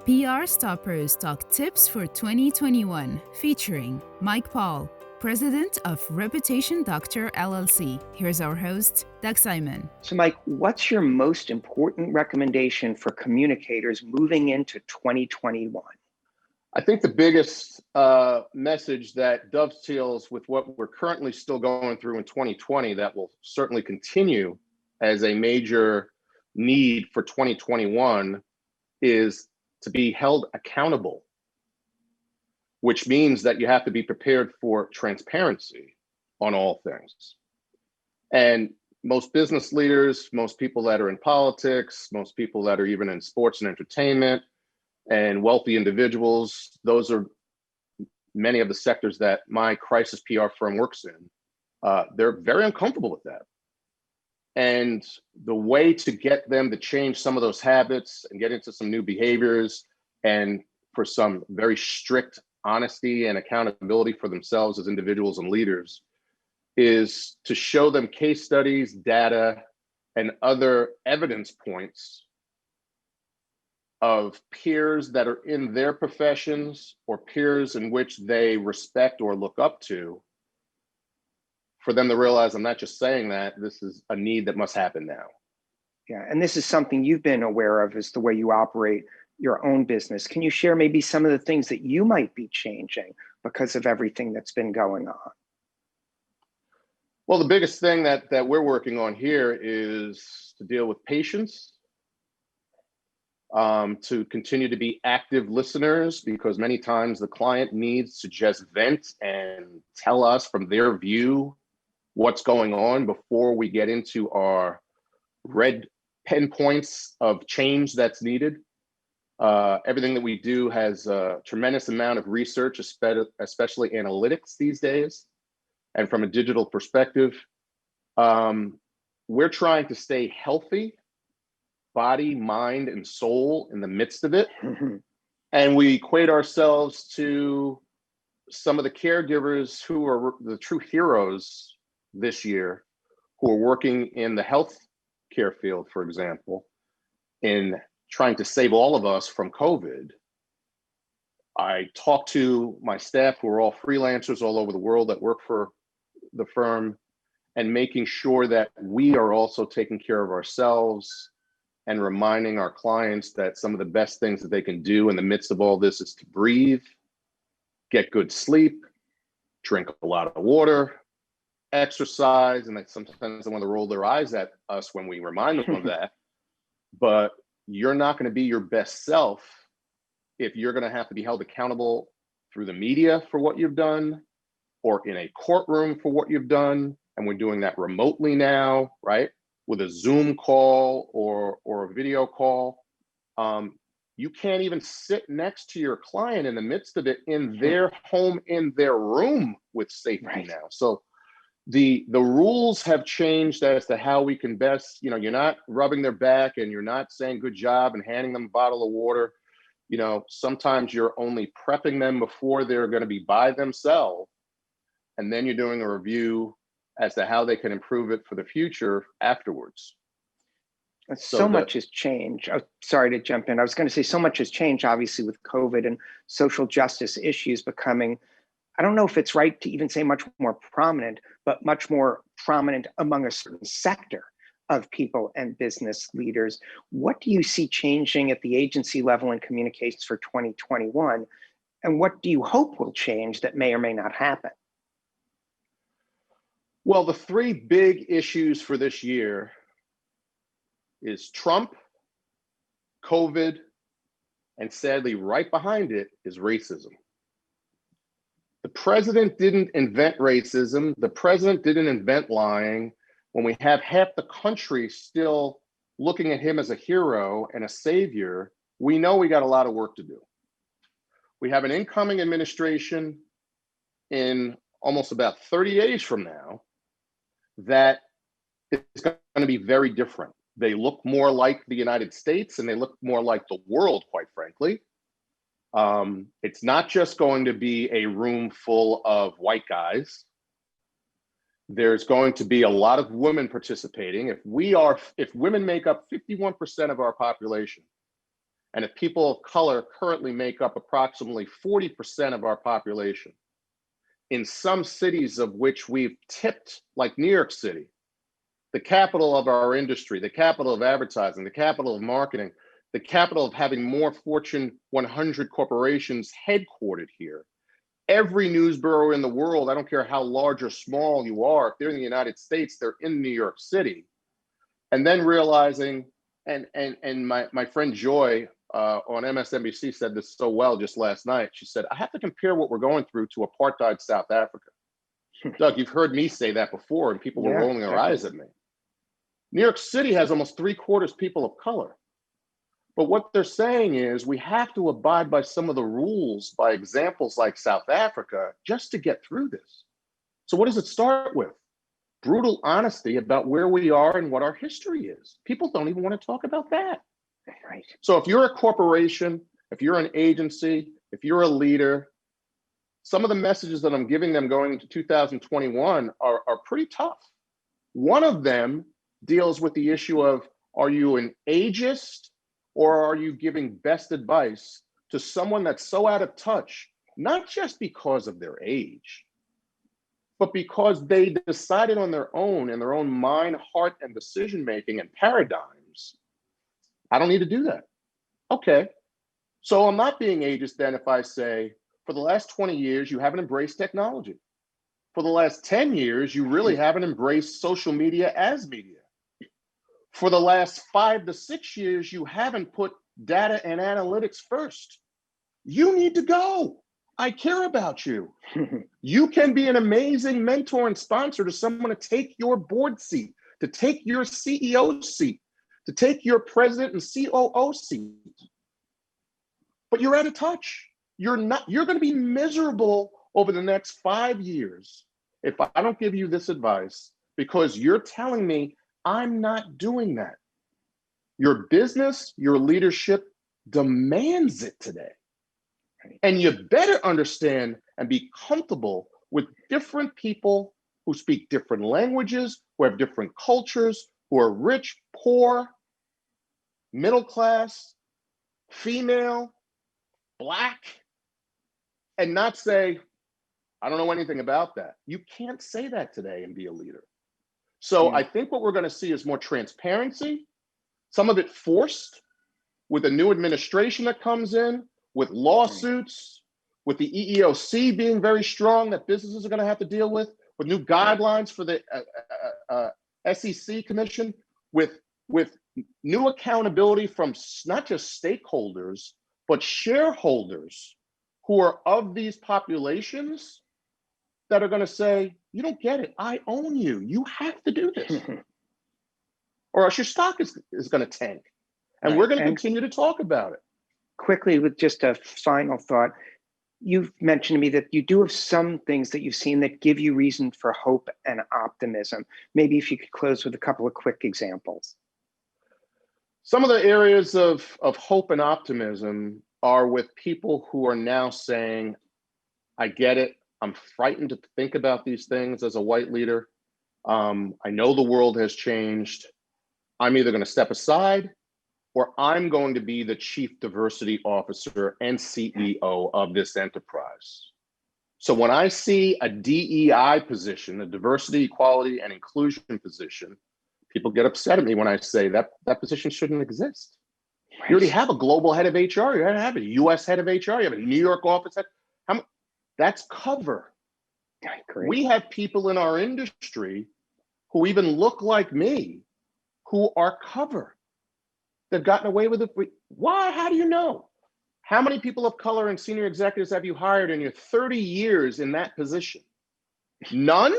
PR Stoppers Talk Tips for 2021, featuring Mike Paul, President of Reputation Doctor LLC. Here's our host, Doug Simon. So, Mike, what's your most important recommendation for communicators moving into 2021? I think the biggest message that dovetails with what we're currently still going through in 2020 that will certainly continue as a major need for 2021 is to be held accountable, which means that you have to be prepared for transparency on all things. And most business leaders, most people that are in politics, most people that are even in sports and entertainment, and wealthy individuals, those are many of the sectors that my crisis PR firm works in. They're very uncomfortable with that. And the way to get them to change some of those habits and get into some new behaviors and for some very strict honesty and accountability for themselves as individuals and leaders is to show them case studies, data, and other evidence points of peers that are in their professions or peers in which they respect or look up to, for them to realize I'm not just saying that, this is a need that must happen now. Yeah, and this is something you've been aware of is the way you operate your own business. Can you share maybe some of the things that you might be changing because of everything that's been going on? Well, the biggest thing that we're working on here is to deal with patience, to continue to be active listeners, because many times the client needs to just vent and tell us from their view what's going on before we get into our red pen points of change that's needed. Everything that we do has a tremendous amount of research, especially analytics these days. And from a digital perspective, we're trying to stay healthy, body, mind, and soul in the midst of it. And we equate ourselves to some of the caregivers who are the true heroes this year, who are working in the health care field, for example, in trying to save all of us from COVID. I talk to my staff who are all freelancers all over the world that work for the firm, and making sure that we are also taking care of ourselves and reminding our clients that some of the best things that they can do in the midst of all this is to breathe, get good sleep, drink a lot of water, exercise, and that sometimes they want to roll their eyes at us when we remind them of that. But you're not going to be your best self if you're going to have to be held accountable through the media for what you've done, or in a courtroom for what you've done. And we're doing that remotely now, right? With a Zoom call or a video call. You can't even sit next to your client in the midst of it in their home, in their room with safety now. So the rules have changed as to how we can best, you're not rubbing their back and you're not saying good job and handing them a bottle of water. Sometimes you're only prepping them before they're going to be by themselves. And then you're doing a review as to how they can improve it for the future afterwards. So much has changed. Oh, sorry to jump in. I was going to say so much has changed, obviously, with COVID and social justice issues becoming, I don't know if it's right to even say much more prominent, but much more prominent among a certain sector of people and business leaders. What do you see changing at the agency level in communications for 2021? And what do you hope will change that may or may not happen? Well, the three big issues for this year is Trump, COVID, and sadly, right behind it is racism. The president didn't invent racism. The president didn't invent lying. When we have half the country still looking at him as a hero and a savior, we know we got a lot of work to do. We have an incoming administration in almost about 30 days from now that is going to be very different. They look more like the United States and they look more like the world, quite frankly. It's not just going to be a room full of white guys. There's going to be a lot of women participating. If women make up 51% of our population, And if people of color currently make up approximately 40% of our population, in some cities of which we've tipped, like New York City, the capital of our industry, the capital of advertising, the capital of marketing, the capital of having more Fortune 100 corporations headquartered here. Every news bureau in the world, I don't care how large or small you are, if they're in the United States, they're in New York City. And then realizing, and my friend Joy on MSNBC said this so well just last night. She said, I have to compare what we're going through to apartheid South Africa. Doug, you've heard me say that before, and people were rolling their eyes at me. New York City has almost 3/4 people of color. But what they're saying is we have to abide by some of the rules, by examples like South Africa, just to get through this. So what does it start with? Brutal honesty about where we are and what our history is. People don't even want to talk about that. Right. So if you're a corporation, if you're an agency, if you're a leader, some of the messages that I'm giving them going into 2021 are pretty tough. One of them deals with the issue of, are you an ageist or are you giving best advice to someone that's so out of touch, not just because of their age, but because they decided on their own, in their own mind, heart, and decision-making and paradigms, I don't need to do that. Okay, so I'm not being ageist then if I say, for the last 20 years, you haven't embraced technology. For the last 10 years, you really haven't embraced social media as media. For the last 5 to 6 years, you haven't put data and analytics first. You need to go. I care about you. You can be an amazing mentor and sponsor to someone to take your board seat, to take your CEO seat, to take your president and COO seat. But you're out of touch. You're going to be miserable over the next 5 years if I don't give you this advice, because you're telling me I'm not doing that. Your business, your leadership demands it today. And you better understand and be comfortable with different people who speak different languages, who have different cultures, who are rich, poor, middle class, female, Black, and not say, I don't know anything about that. You can't say that today and be a leader. So I think what we're going to see is more transparency, some of it forced with a new administration that comes in, with lawsuits, with the EEOC being very strong that businesses are going to have to deal with new guidelines for the SEC commission, with new accountability from not just stakeholders, but shareholders who are of these populations that are going to say, you don't get it. I own you. You have to do this. Or else your stock is going to tank. And we're going to continue to talk about it. Quickly, with just a final thought, you've mentioned to me that you do have some things that you've seen that give you reason for hope and optimism. Maybe if you could close with a couple of quick examples. Some of the areas of hope and optimism are with people who are now saying, I get it. I'm frightened to think about these things as a white leader. I know the world has changed. I'm either going to step aside or I'm going to be the chief diversity officer and CEO of this enterprise. So when I see a DEI position, a diversity, equality, and inclusion position, people get upset at me when I say that position shouldn't exist. You already have a global head of HR. You have a US head of HR. You have a New York office head. That's cover. I agree. We have people in our industry who even look like me who are cover. They've gotten away with it. Why? How do you know? How many people of color and senior executives have you hired in your 30 years in that position? None?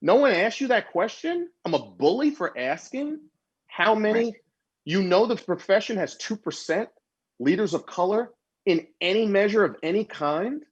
No one asked you that question? I'm a bully for asking how many. Right. You know the profession has 2% leaders of color in any measure of any kind,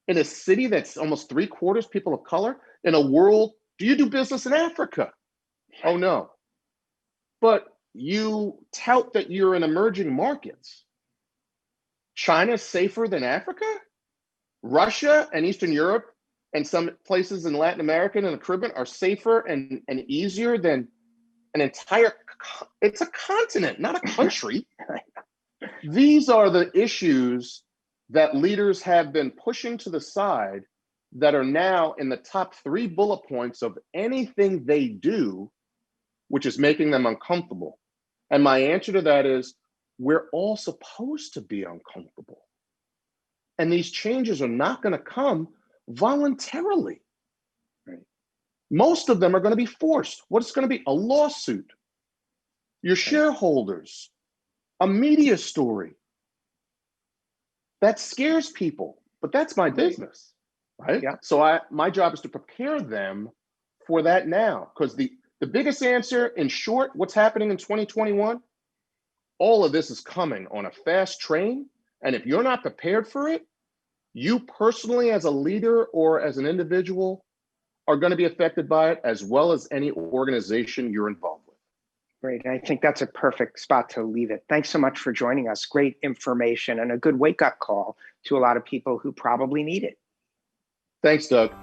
in a city that's almost 3/4 people of color, in a world. Do you do business in Africa? Oh no. But you tout that you're in emerging markets. China's safer than Africa? Russia and Eastern Europe and some places in Latin America and the Caribbean are safer and easier than an entire, it's a continent, not a country. These are the issues that leaders have been pushing to the side that are now in the top 3 bullet points of anything they do, which is making them uncomfortable. And my answer to that is, we're all supposed to be uncomfortable. And these changes are not going to come voluntarily. Right? Most of them are going to be forced. What's going to be? A lawsuit, your shareholders, a media story. That scares people, but that's my business, right? Yeah. So my job is to prepare them for that now, because the biggest answer, in short, what's happening in 2021, all of this is coming on a fast train. And if you're not prepared for it, you personally as a leader or as an individual are going to be affected by it, as well as any organization you're involved with. Great. I think that's a perfect spot to leave it. Thanks so much for joining us. Great information and a good wake-up call to a lot of people who probably need it. Thanks, Doug.